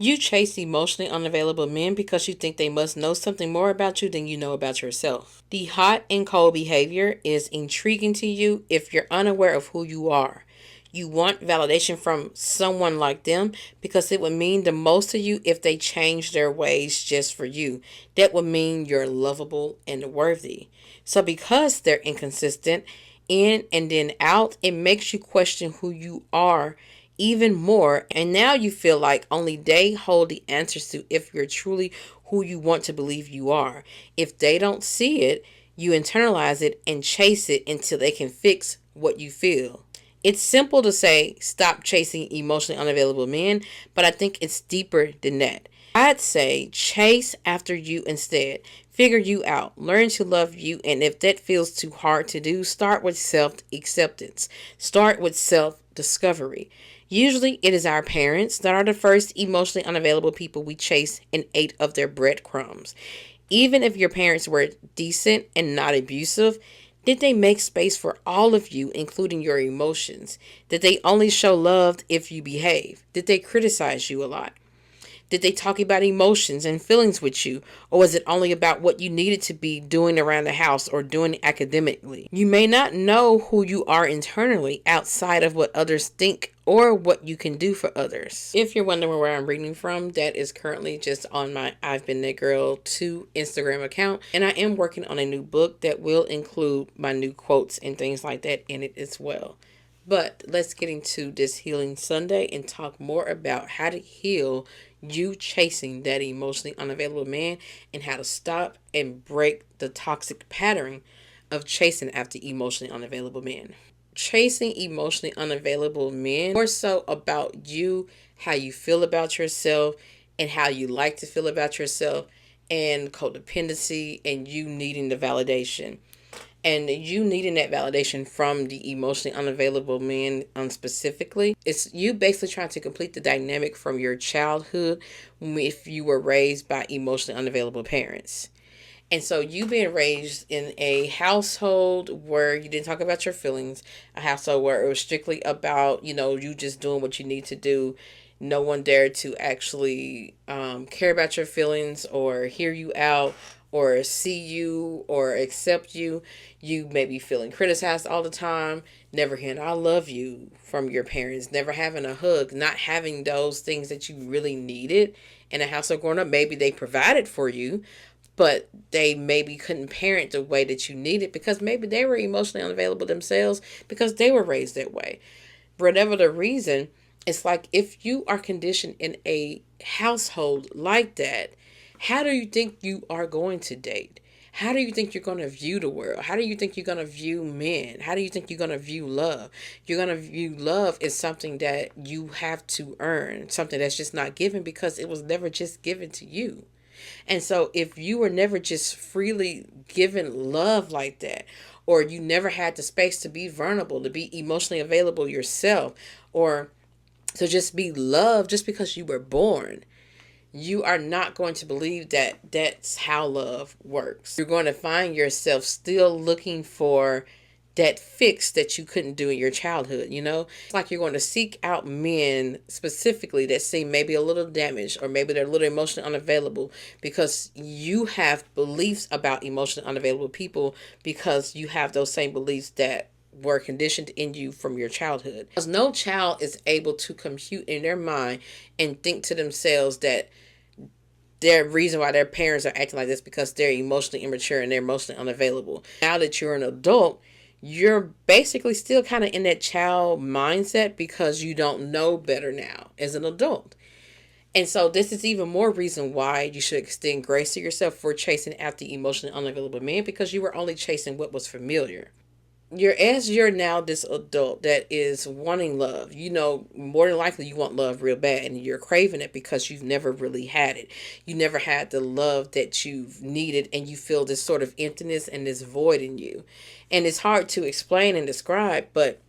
You chase emotionally unavailable men because you think they must know something more about you than you know about yourself. The hot and cold behavior is intriguing to you if you're unaware of who you are. You want validation from someone like them because it would mean the most to you if they change their ways just for you. That would mean you're lovable and worthy. So, because they're inconsistent, in and then out, it makes you question who you are even more. And now you feel like only they hold the answers to if you're truly who you want to believe you are. If they don't see it, you internalize it and chase it until they can fix what you feel. It's simple to say stop chasing emotionally unavailable men, but I think it's deeper than that. I'd say chase after you instead. Figure you out. Learn to love you. And if that feels too hard to do, start with self acceptance. Start with self discovery. Usually, it is our parents that are the first emotionally unavailable people we chase and ate of their breadcrumbs. Even if your parents were decent and not abusive, did they make space for all of you, including your emotions? Did they only show love if you behave? Did they criticize you a lot? Did they talk about emotions and feelings with you? Or was it only about what you needed to be doing around the house or doing academically? You may not know who you are internally outside of what others think or what you can do for others. If you're wondering where I'm reading from, that is currently just on my I've Been That Girl 2 Instagram account. And I am working on a new book that will include my new quotes and things like that in it as well. But let's get into this Healing Sunday and talk more about how to heal you chasing that emotionally unavailable man and how to stop and break the toxic pattern of chasing after emotionally unavailable men. Chasing emotionally unavailable men more so about you, how you feel about yourself, and how you like to feel about yourself, and codependency, and you needing the validation and you needing that validation from the emotionally unavailable men specifically. It's you basically trying to complete the dynamic from your childhood if you were raised by emotionally unavailable parents. And so you being raised in a household where you didn't talk about your feelings, a household where it was strictly about, you just doing what you need to do. No one dared to actually care about your feelings or hear you out or see you or accept you. You may be feeling criticized all the time, never hearing I love you from your parents, never having a hug, not having those things that you really needed in a household growing up. Maybe they provided for you, but they maybe couldn't parent the way that you needed because maybe they were emotionally unavailable themselves because they were raised that way. Whatever the reason, it's like if you are conditioned in a household like that, how do you think you are going to date? How do you think you're going to view the world? How do you think you're going to view men? How do you think you're going to view love? You're going to view love as something that you have to earn, something that's just not given because it was never just given to you. And so if you were never just freely given love like that, or you never had the space to be vulnerable, to be emotionally available yourself, or to just be loved just because you were born, you are not going to believe that that's how love works. You're going to find yourself still looking for that fix that you couldn't do in your childhood. It's like you're going to seek out men specifically that seem maybe a little damaged or maybe they're a little emotionally unavailable because you have beliefs about emotionally unavailable people because you have those same beliefs that were conditioned in you from your childhood. Because no child is able to compute in their mind and think to themselves that their reason why their parents are acting like this because they're emotionally immature and they're emotionally unavailable. Now that you're an adult, you're basically still kind of in that child mindset because you don't know better now as an adult. And so this is even more reason why you should extend grace to yourself for chasing after emotionally unavailable men because you were only chasing what was familiar. You're now this adult that is wanting love, more than likely you want love real bad and you're craving it because you've never really had it. You never had the love that you've needed and you feel this sort of emptiness and this void in you. And it's hard to explain and describe, but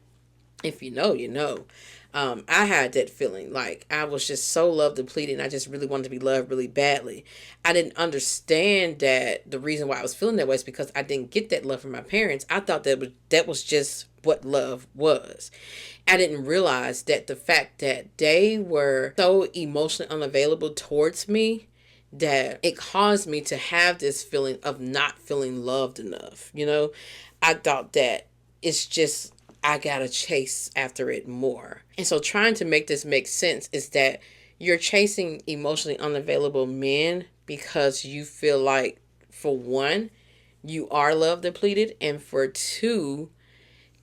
if you know, you know. I had that feeling like I was just so love depleted and I just really wanted to be loved really badly. I didn't understand that the reason why I was feeling that way is because I didn't get that love from my parents. I thought that was just what love was. I didn't realize that the fact that they were so emotionally unavailable towards me that it caused me to have this feeling of not feeling loved enough. I thought that it's just I gotta chase after it more. And so trying to make this make sense is that you're chasing emotionally unavailable men because you feel like, for one, you are love depleted, and for two,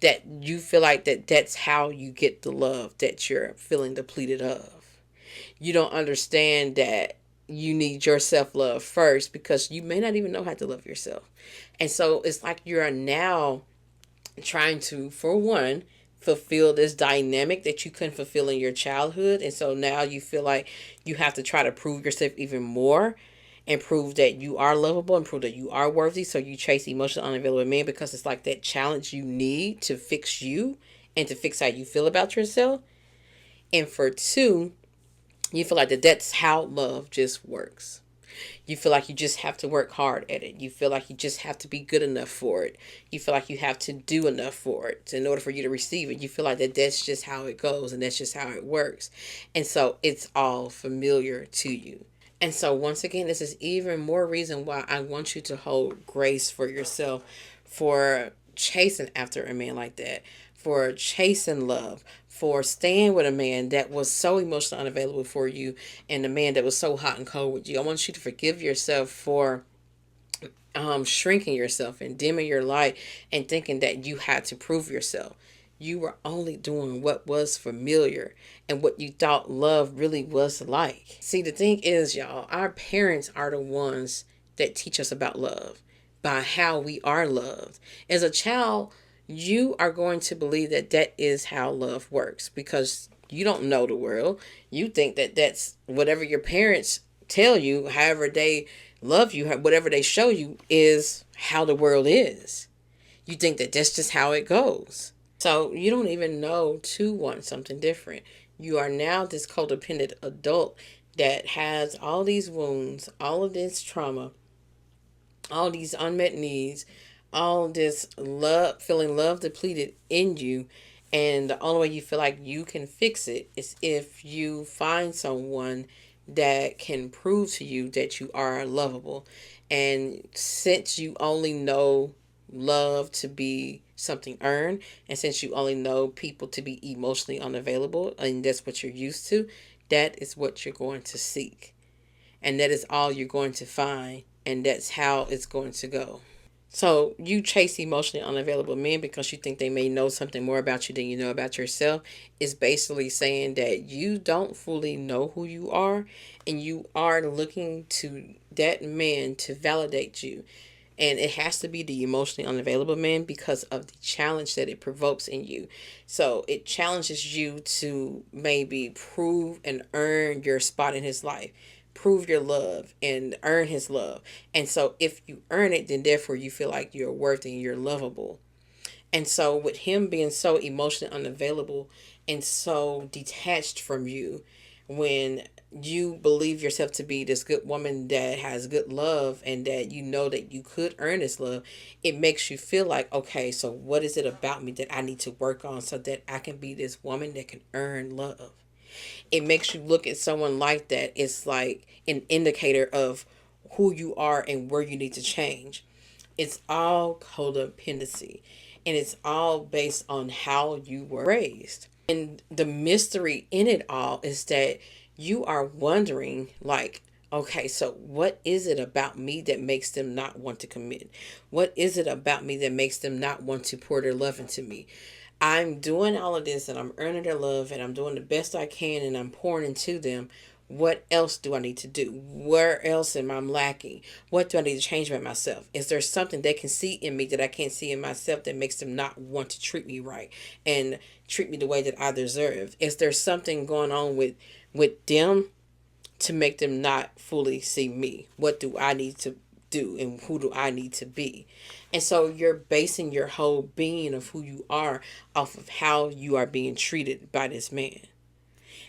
that you feel like that's how you get the love that you're feeling depleted of. You don't understand that you need your self love first because you may not even know how to love yourself. And so it's like you're now trying to, for one, fulfill this dynamic that you couldn't fulfill in your childhood. And so now you feel like you have to try to prove yourself even more and prove that you are lovable and prove that you are worthy. So you chase emotional unavailable men because it's like that challenge you need to fix you and to fix how you feel about yourself. And for two, you feel like that's how love just works. You feel like you just have to work hard at it. You feel like you just have to be good enough for it. You feel like you have to do enough for it in order for you to receive it. You feel like that's just how it goes and that's just how it works. And so it's all familiar to you. And so once again, this is even more reason why I want you to hold grace for yourself for chasing after a man like that, for chasing love, for staying with a man that was so emotionally unavailable for you and a man that was so hot and cold with you. I want you to forgive yourself for shrinking yourself and dimming your light and thinking that you had to prove yourself. You were only doing what was familiar and what you thought love really was like. See, the thing is, y'all, our parents are the ones that teach us about love by how we are loved. As a child, you are going to believe that that is how love works because you don't know the world. You think that that's whatever your parents tell you, however they love you, whatever they show you is how the world is. You think that that's just how it goes. So you don't even know to want something different. You are now this codependent adult that has all these wounds, all of this trauma, all these unmet needs, all this love, feeling love depleted in you. And the only way you feel like you can fix it is if you find someone that can prove to you that you are lovable. And since you only know love to be something earned, and since you only know people to be emotionally unavailable, and that's what you're used to, that is what you're going to seek. And that is all you're going to find, and that's how it's going to go. So you chase emotionally unavailable men because you think they may know something more about you than you know about yourself. Is basically saying that you don't fully know who you are and you are looking to that man to validate you. And it has to be the emotionally unavailable man because of the challenge that it provokes in you. So it challenges you to maybe prove and earn your spot in his life, prove your love and earn his love. And so if you earn it, then therefore you feel like you're worthy and you're lovable. And so with him being so emotionally unavailable and so detached from you, when you believe yourself to be this good woman that has good love and that you know that you could earn this love, it makes you feel like, okay, so what is it about me that I need to work on so that I can be this woman that can earn love? It makes you look at someone like that. It's like an indicator of who you are and where you need to change. It's all codependency and it's all based on how you were raised. And the mystery in it all is that you are wondering, like, okay, so what is it about me that makes them not want to commit? What is it about me that makes them not want to pour their love into me? I'm doing all of this and I'm earning their love and I'm doing the best I can and I'm pouring into them. What else do I need to do? Where else am I lacking? What do I need to change about myself? Is there something they can see in me that I can't see in myself that makes them not want to treat me right and treat me the way that I deserve? Is there something going on with them to make them not fully see me? What do I need to do and who do I need to be. And so you're basing your whole being of who you are off of how you are being treated by this man.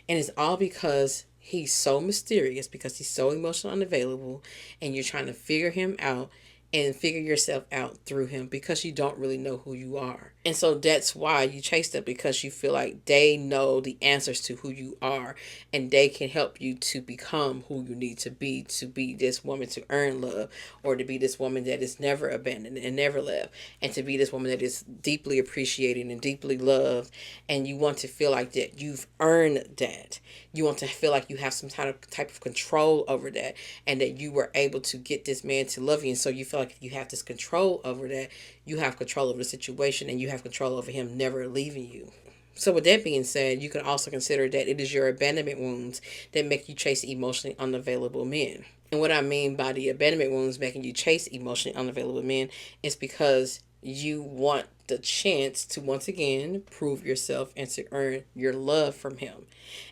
And it's all because he's so mysterious, because he's so emotionally unavailable, and you're trying to figure him out and figure yourself out through him because you don't really know who you are. And so that's why you chase them, because you feel like they know the answers to who you are and they can help you to become who you need to be this woman to earn love, or to be this woman that is never abandoned and never left, and to be this woman that is deeply appreciated and deeply loved. And you want to feel like that you've earned that. You want to feel like you have some kind of type of control over that, and that you were able to get this man to love you. And so you feel like if you have this control over that, you have control over the situation, and you have control over him never leaving you. So with that being said, you can also consider that it is your abandonment wounds that make you chase emotionally unavailable men. And what I mean by the abandonment wounds making you chase emotionally unavailable men is because you want the chance to once again prove yourself and to earn your love from him.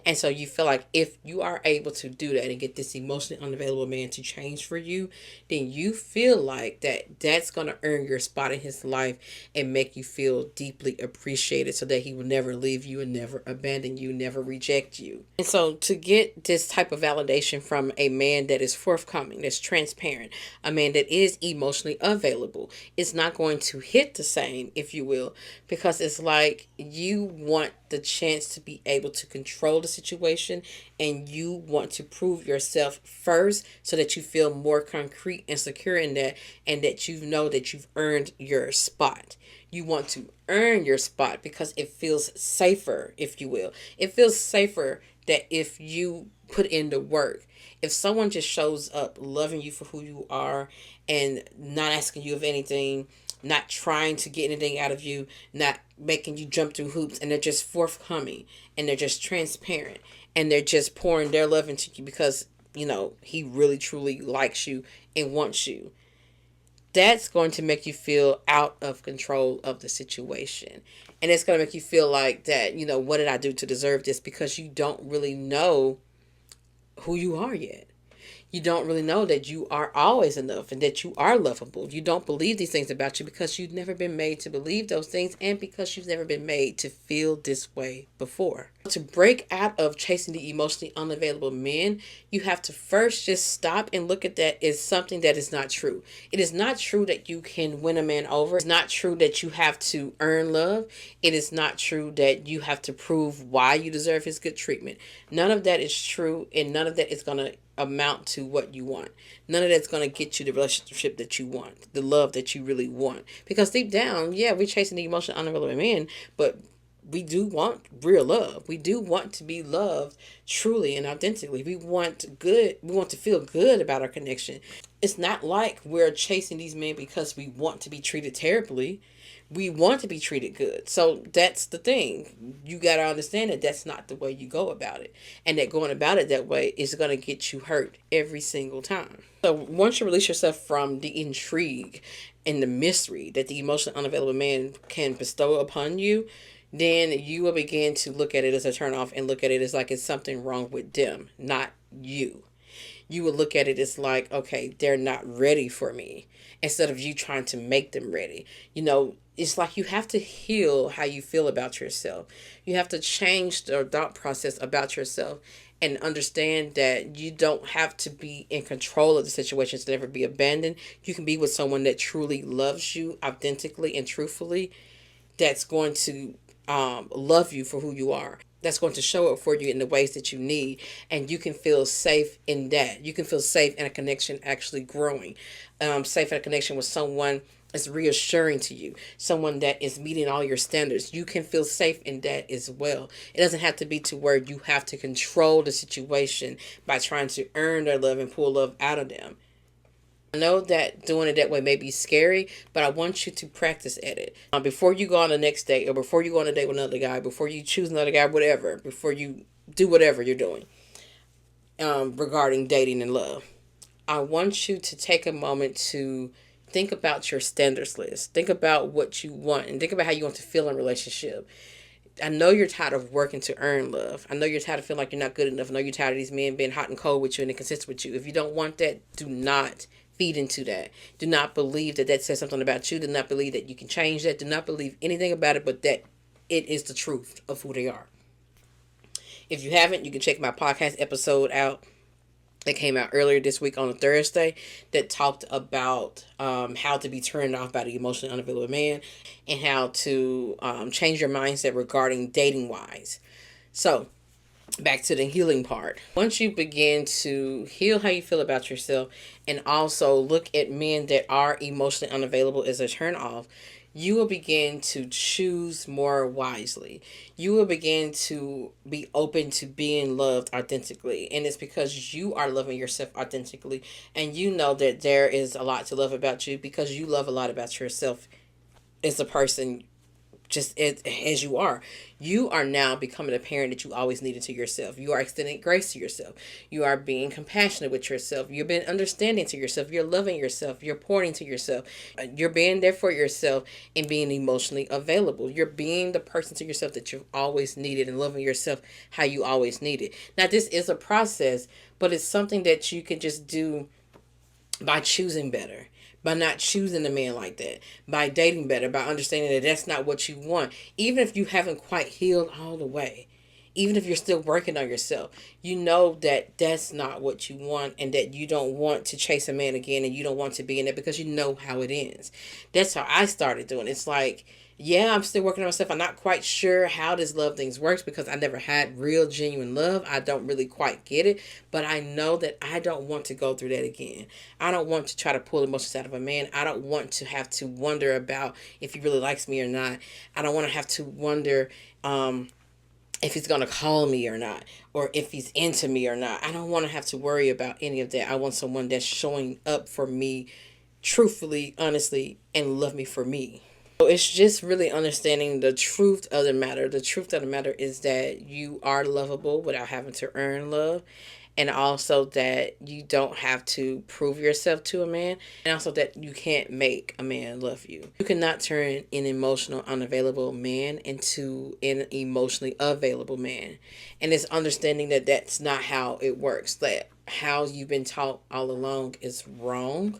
And so you feel like if you are able to do that and get this emotionally unavailable man to change for you, then you feel like that's going to earn your spot in his life and make you feel deeply appreciated, so that he will never leave you and never abandon you, never reject you. And so to get this type of validation from a man that is forthcoming, that's transparent, a man that is emotionally available, it's not going to hit the same, if you will, because it's like you want the chance to be able to control the situation, and you want to prove yourself first so that you feel more concrete and secure in that, and that you know that you've earned your spot. You want to earn your spot because it feels safer, if you will. It feels safer that if you put in the work, if someone just shows up loving you for who you are and not asking you of anything, not trying to get anything out of you, not making you jump through hoops, and they're just forthcoming, and they're just transparent, and they're just pouring their love into you because, he really truly likes you and wants you. That's going to make you feel out of control of the situation. And it's going to make you feel like that, what did I do to deserve this? Because you don't really know who you are yet. You don't really know that you are always enough and that you are lovable. You don't believe these things about you because you've never been made to believe those things, and because you've never been made to feel this way before. To break out of chasing the emotionally unavailable men, you have to first just stop and look at that as something that is not true. It is not true that you can win a man over. It's not true that you have to earn love. It is not true that you have to prove why you deserve his good treatment. None of that is true, and none of that is going to amount to what you want. None of that's going to get you the relationship that you want, the love that you really want. Because deep down, yeah, we're chasing the emotional unavailable men, but we do want real love. We do want to be loved truly and authentically. We want to feel good about our connection. It's not like we're chasing these men because we want to be treated terribly. We want to be treated good. So that's the thing. You got to understand that that's not the way you go about it. And that going about it that way is going to get you hurt every single time. So once you release yourself from the intrigue and the mystery that the emotionally unavailable man can bestow upon you, then you will begin to look at it as a turnoff and look at it as like it's something wrong with them, not you. You will look at it as like, okay, they're not ready for me, instead of you trying to make them ready. It's like you have to heal how you feel about yourself. You have to change the thought process about yourself and understand that you don't have to be in control of the situation to never be abandoned. You can be with someone that truly loves you authentically and truthfully, that's going to love you for who you are. That's going to show up for you in the ways that you need. And you can feel safe in that. You can feel safe in a connection actually growing. Safe in a connection with someone that's reassuring to you. Someone that is meeting all your standards. You can feel safe in that as well. It doesn't have to be to where you have to control the situation by trying to earn their love and pull love out of them. I know that doing it that way may be scary, but I want you to practice at it. Before you go on the next date, or before you go on a date with another guy, before you choose another guy, whatever, before you do whatever you're doing regarding dating and love, I want you to take a moment to think about your standards list. Think about what you want, and think about how you want to feel in a relationship. I know you're tired of working to earn love. I know you're tired of feeling like you're not good enough. I know you're tired of these men being hot and cold with you and inconsistent with you. If you don't want that, do not feed into that. Do not believe that that says something about you. Do not believe that you can change that. Do not believe anything about it, but that it is the truth of who they are. If you haven't, you can check my podcast episode out that came out earlier this week on a Thursday that talked about how to be turned off by the emotionally unavailable man and how to change your mindset regarding dating wise. So, back to the healing part. Once you begin to heal how you feel about yourself and also look at men that are emotionally unavailable as a turn off, you will begin to choose more wisely. You will begin to be open to being loved authentically. And it's because you are loving yourself authentically and you know that there is a lot to love about you because you love a lot about yourself as a person, just as you are now becoming a parent that you always needed to yourself. You are extending grace to yourself. You are being compassionate with yourself. You're being understanding to yourself. You're loving yourself. You're pouring to yourself. You're being there for yourself and being emotionally available. You're being the person to yourself that you've always needed and loving yourself how you always needed. Now, this is a process, but it's something that you can just do by choosing better, by not choosing a man like that, by dating better, by understanding that that's not what you want. Even if you haven't quite healed all the way, even if you're still working on yourself, you know that that's not what you want and that you don't want to chase a man again and you don't want to be in it because you know how it ends. That's how I started doing it. It's like, yeah, I'm still working on myself. I'm not quite sure how this love things works because I never had real genuine love. I don't really quite get it, but I know that I don't want to go through that again. I don't want to try to pull emotions out of a man. I don't want to have to wonder about if he really likes me or not. I don't want to have to wonder if he's going to call me or not, or if he's into me or not. I don't want to have to worry about any of that. I want someone that's showing up for me truthfully, honestly, and love me for me. So it's just really understanding the truth of the matter. The truth of the matter is that you are lovable without having to earn love. And also that you don't have to prove yourself to a man. And also that you can't make a man love you. You cannot turn an emotional unavailable man into an emotionally available man. And it's understanding that that's not how it works. That how you've been taught all along is wrong.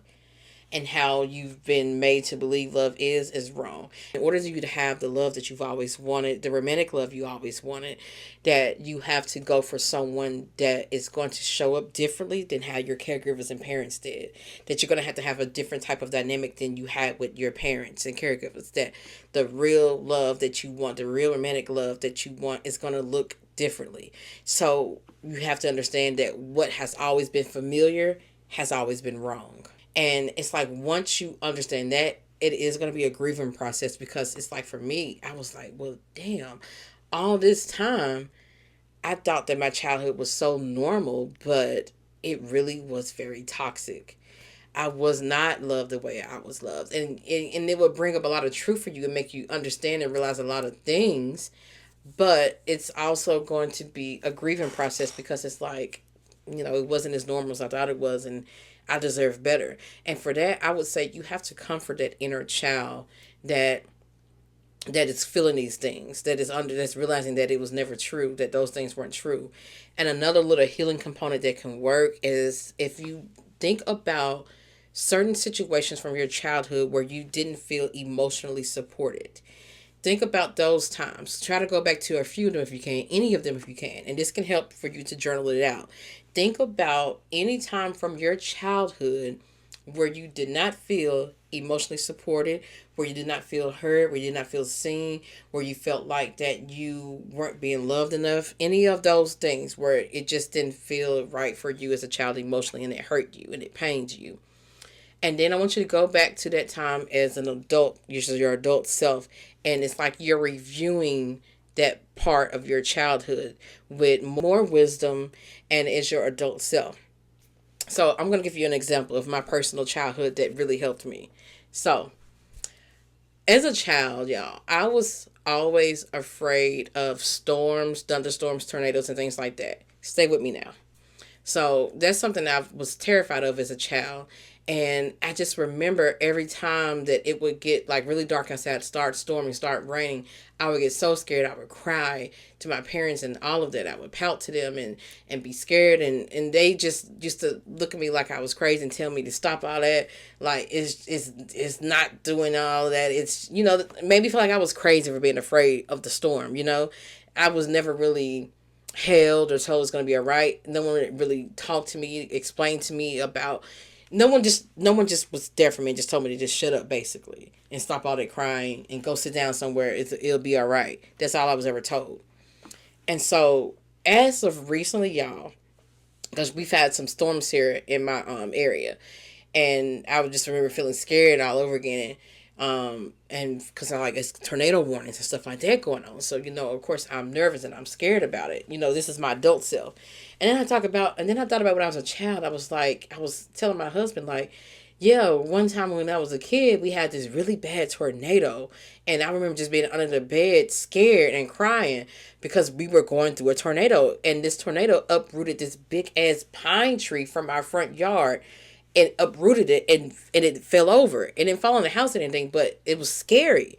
And how you've been made to believe love is wrong. In order for you to have the love that you've always wanted, the romantic love you always wanted, that you have to go for someone that is going to show up differently than how your caregivers and parents did. That you're going to have a different type of dynamic than you had with your parents and caregivers. That the real love that you want, the real romantic love that you want is going to look differently. So you have to understand that what has always been familiar has always been wrong. And it's like once you understand that, it is going to be a grieving process because it's like for me, I was like, well, damn, all this time, I thought that my childhood was so normal, but it really was very toxic. I was not loved the way I was loved. And it would bring up a lot of truth for you and make you understand and realize a lot of things. But it's also going to be a grieving process because it's like, it wasn't as normal as I thought it was. And I deserve better. And for that, I would say you have to comfort that inner child that is feeling these things, that's realizing that it was never true, that those things weren't true. And another little healing component that can work is if you think about certain situations from your childhood where you didn't feel emotionally supported. Think about those times. Try to go back to a few of them if you can, any of them if you can. And this can help for you to journal it out. Think about any time from your childhood where you did not feel emotionally supported, where you did not feel heard, where you did not feel seen, where you felt like that you weren't being loved enough. Any of those things where it just didn't feel right for you as a child emotionally and it hurt you and it pained you. And then I want you to go back to that time as an adult, usually your adult self, and it's like you're reviewing that part of your childhood with more wisdom and as your adult self. So I'm going to give you an example of my personal childhood that really helped me. So as a child, y'all, I was always afraid of storms, thunderstorms, tornadoes, and things like that. Stay with me now. So that's something I was terrified of as a child. And I just remember every time that it would get like really dark outside, start storming, start raining, I would get so scared. I would cry to my parents and all of that. I would pout to them and be scared. And they just used to look at me like I was crazy and tell me to stop all that. Like, it's not doing all that. It's, made me feel like I was crazy for being afraid of the storm. I was never really held or told it's going to be all right. No one really talked to me, explained to me about. No one just was there for me and just told me to just shut up basically and stop all that crying and go sit down somewhere. It'll be all right. That's all I was ever told. And so as of recently, y'all, because we've had some storms here in my area, and I would just remember feeling scared all over again. And because I like it's tornado warnings and stuff like that going on. So, of course I'm nervous and I'm scared about it. This is my adult self. And then I thought about when I was a child. I was telling my husband, like, yeah, one time when I was a kid, we had this really bad tornado. And I remember just being under the bed, scared and crying because we were going through a tornado. And this tornado uprooted this big ass pine tree from our front yard and uprooted it, and it fell over. It didn't fall on the house or anything, but it was scary.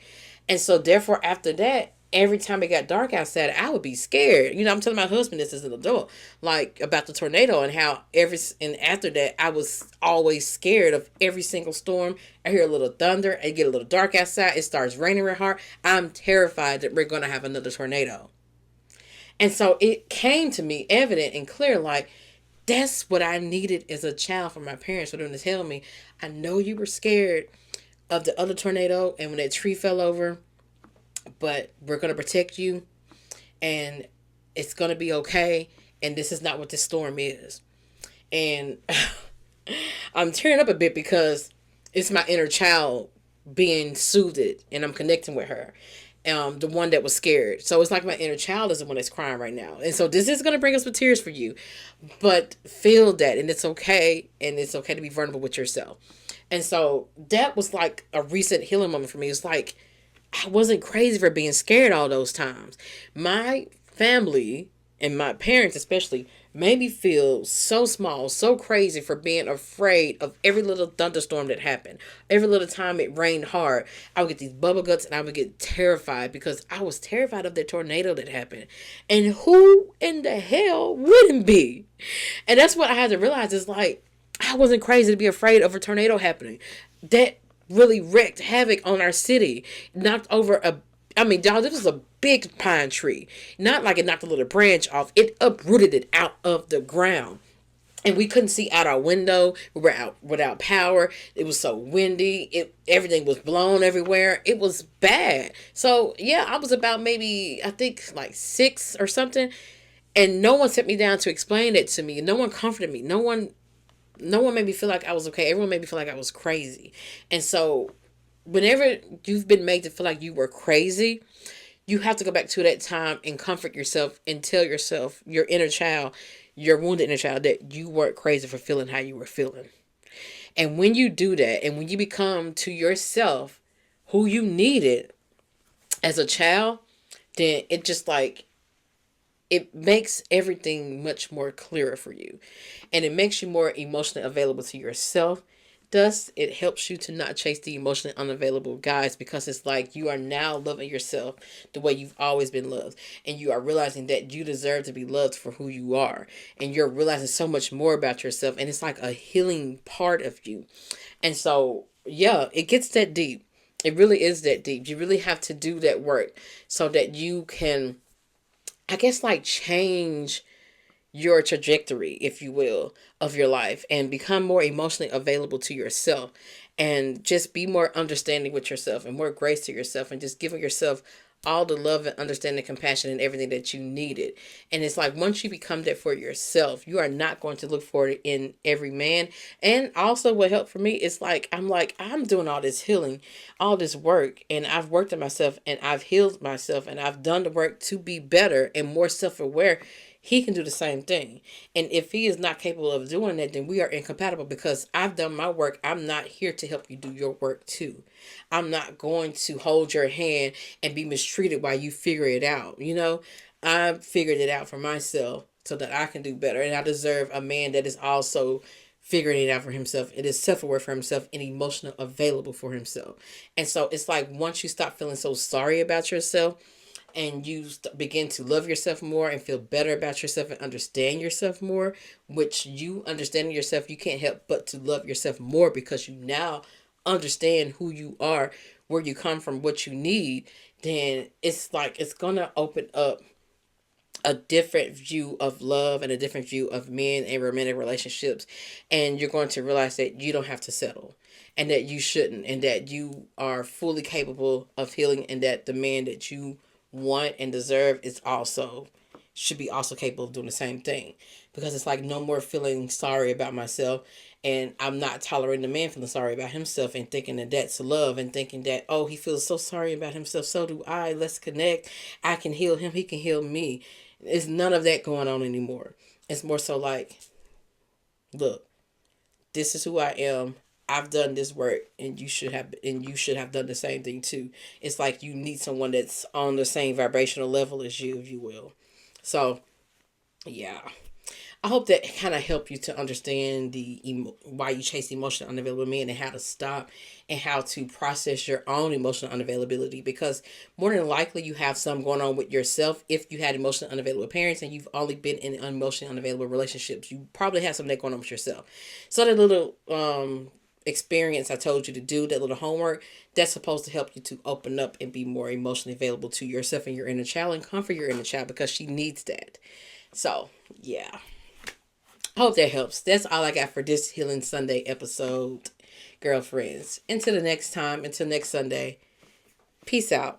And so therefore after that, every time it got dark outside, I would be scared. I'm telling my husband this as an adult, like about the tornado and how and after that I was always scared of every single storm. I hear a little thunder, I get a little dark outside, it starts raining real hard. I'm terrified that we're gonna have another tornado. And so it came to me evident and clear, like, that's what I needed as a child from my parents for them to tell me. I know you were scared of the other tornado and when that tree fell over, but we're going to protect you and it's going to be okay. And this is not what this storm is. And I'm tearing up a bit because it's my inner child being soothed and I'm connecting with her. The one that was scared. So it's like my inner child is the one that's crying right now. And so this is going to bring us with tears for you. But feel that. And it's okay. And it's okay to be vulnerable with yourself. And so that was like a recent healing moment for me. It's like I wasn't crazy for being scared all those times. My family and my parents especially made me feel so small, so crazy for being afraid of every little thunderstorm that happened. Every little time it rained hard, I would get these bubble guts and I would get terrified because I was terrified of the tornado that happened. And who in the hell wouldn't be? And that's what I had to realize is like, I wasn't crazy to be afraid of a tornado happening. That really wreaked havoc on our city. Knocked over y'all, this was a big pine tree. Not like it knocked a little branch off. It uprooted it out of the ground. And we couldn't see out our window. We were out without power. It was so windy. Everything was blown everywhere. It was bad. So yeah, I was about maybe, I think like 6 or something. And no one sat me down to explain it to me. No one comforted me. No one made me feel like I was okay. Everyone made me feel like I was crazy. And so whenever you've been made to feel like you were crazy, you have to go back to that time and comfort yourself and tell yourself, your inner child, your wounded inner child, that you weren't crazy for feeling how you were feeling. And when you do that, and when you become to yourself who you needed as a child, then it just like, it makes everything much more clearer for you. And it makes you more emotionally available to yourself. Thus, it helps you to not chase the emotionally unavailable guys because it's like you are now loving yourself the way you've always been loved. And you are realizing that you deserve to be loved for who you are. And you're realizing so much more about yourself. And it's like a healing part of you. And so, yeah, it gets that deep. It really is that deep. You really have to do that work so that you can, I guess, like change your trajectory, if you will, of your life and become more emotionally available to yourself and just be more understanding with yourself and more grace to yourself and just giving yourself all the love and understanding, compassion, and everything that you needed. And it's like once you become that for yourself, you are not going to look for it in every man. And also what helped for me is I'm doing all this healing, all this work, and I've worked on myself and I've healed myself and I've done the work to be better and more self-aware. He can do the same thing. And if he is not capable of doing that, then we are incompatible because I've done my work. I'm not here to help you do your work too. I'm not going to hold your hand and be mistreated while you figure it out. I figured it out for myself so that I can do better. And I deserve a man that is also figuring it out for himself. It is self-aware for himself and emotional available for himself. And so it's like once you stop feeling so sorry about yourself and you begin to love yourself more and feel better about yourself and understand yourself more, which you understanding yourself, you can't help but to love yourself more because you now understand who you are, where you come from, what you need, then it's like it's gonna open up a different view of love and a different view of men and romantic relationships. And you're going to realize that you don't have to settle and that you shouldn't, and that you are fully capable of healing, and that the man that you want and deserve is also should be also capable of doing the same thing. Because it's like no more feeling sorry about myself, and I'm not tolerating the man feeling sorry about himself and thinking that that's love, and thinking that, oh, he feels so sorry about himself, so do I, let's connect, I can heal him, he can heal me. It's none of that going on anymore. It's more so like, look, this is who I am. I've done this work, and you should have done the same thing too. It's like you need someone that's on the same vibrational level as you, if you will. So, yeah. I hope that kind of helped you to understand why you chase emotional unavailable men, and how to stop, and how to process your own emotional unavailability. Because more than likely you have some going on with yourself. If you had emotional unavailable parents and you've only been in emotionally unavailable relationships, you probably have something going on with yourself. So that little experience I told you to do, that little homework, that's supposed to help you to open up and be more emotionally available to yourself and your inner child, and comfort your inner child, because she needs that. So, yeah. I hope that helps. That's all I got for this Healing Sunday episode, girlfriends. Until the next time, until next Sunday, peace out.